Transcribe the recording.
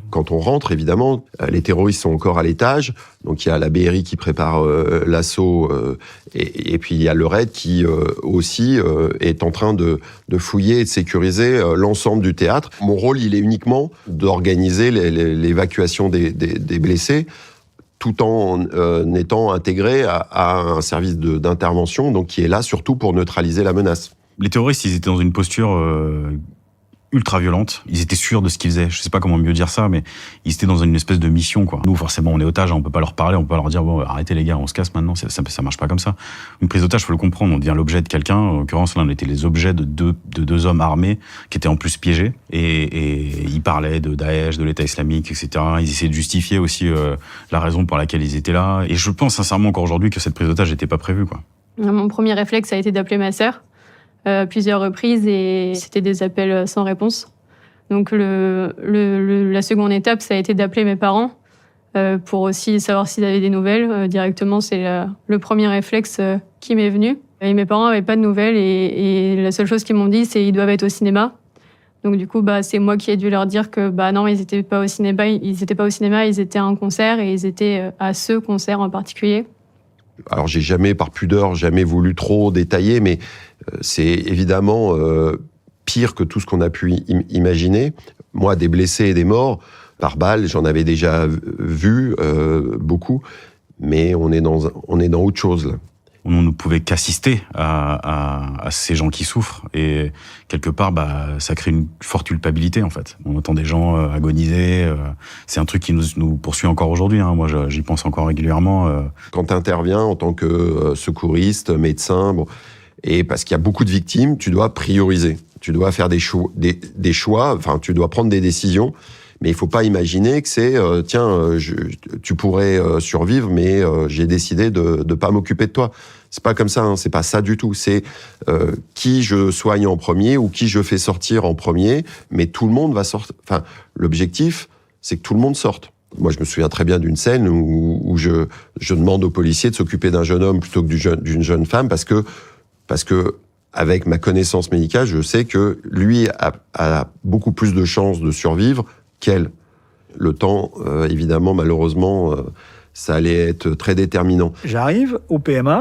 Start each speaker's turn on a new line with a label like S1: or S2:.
S1: Quand on rentre, évidemment, les terroristes sont encore à l'étage. Donc, il y a la BRI qui prépare l'assaut. Et puis, il y a le RAID qui aussi est en train de fouiller et de sécuriser l'ensemble du théâtre. Mon rôle, il est uniquement d'organiser l'évacuation des blessés, tout en étant intégré à un service d'intervention, donc qui est là surtout pour neutraliser la menace.
S2: Les terroristes, ils étaient dans une posture ultra violente. Ils étaient sûrs de ce qu'ils faisaient. Je sais pas comment mieux dire ça, mais ils étaient dans une espèce de mission, quoi. Nous, forcément, on est otages, on peut pas leur parler, on peut pas leur dire, bon, arrêtez les gars, on se casse maintenant. Ça marche pas comme ça. Une prise d'otage, faut le comprendre. On devient l'objet de quelqu'un. En l'occurrence, là, on était les objets de deux hommes armés qui étaient en plus piégés. Et ils parlaient de Daesh, de l'État islamique, etc. Ils essayaient de justifier aussi la raison pour laquelle ils étaient là. Et je pense sincèrement encore aujourd'hui que cette prise d'otage n'était pas prévue, quoi.
S3: Mon premier réflexe a été d'appeler ma sœur. Plusieurs reprises et c'était des appels sans réponse. Donc la seconde étape, ça a été d'appeler mes parents pour aussi savoir s'ils avaient des nouvelles. Directement, c'est le premier réflexe qui m'est venu. Et mes parents n'avaient pas de nouvelles et la seule chose qu'ils m'ont dit, c'est qu'ils doivent être au cinéma. Donc du coup, c'est moi qui ai dû leur dire que non, ils n'étaient pas au cinéma, ils étaient à un concert et ils étaient à ce concert en particulier.
S1: Alors, j'ai jamais, par pudeur, voulu trop détailler, mais c'est évidemment pire que tout ce qu'on a pu imaginer. Moi, des blessés et des morts par balle, j'en avais déjà vu beaucoup, mais on est dans autre chose, là.
S2: On ne pouvait qu'assister à ces gens qui souffrent et quelque part ça crée une forte culpabilité en fait. On entend des gens agoniser, c'est un truc qui nous poursuit encore aujourd'hui, hein. Moi j'y pense encore régulièrement.
S1: Quand tu interviens en tant que secouriste, médecin, et parce qu'il y a beaucoup de victimes, tu dois prioriser, tu dois faire des choix, enfin tu dois prendre des décisions. Mais il faut pas imaginer que c'est tu pourrais survivre, mais j'ai décidé de pas m'occuper de toi. C'est pas comme ça, hein, c'est pas ça du tout. C'est qui je soigne en premier ou qui je fais sortir en premier, mais tout le monde va sortir. Enfin, l'objectif, c'est que tout le monde sorte. Moi, je me souviens très bien d'une scène où je demande aux policiers de s'occuper d'un jeune homme plutôt que d'une jeune femme parce que avec ma connaissance médicale, je sais que lui a beaucoup plus de chances de survivre qu'elle. Le temps, évidemment, malheureusement, ça allait être très déterminant.
S4: J'arrive au PMA.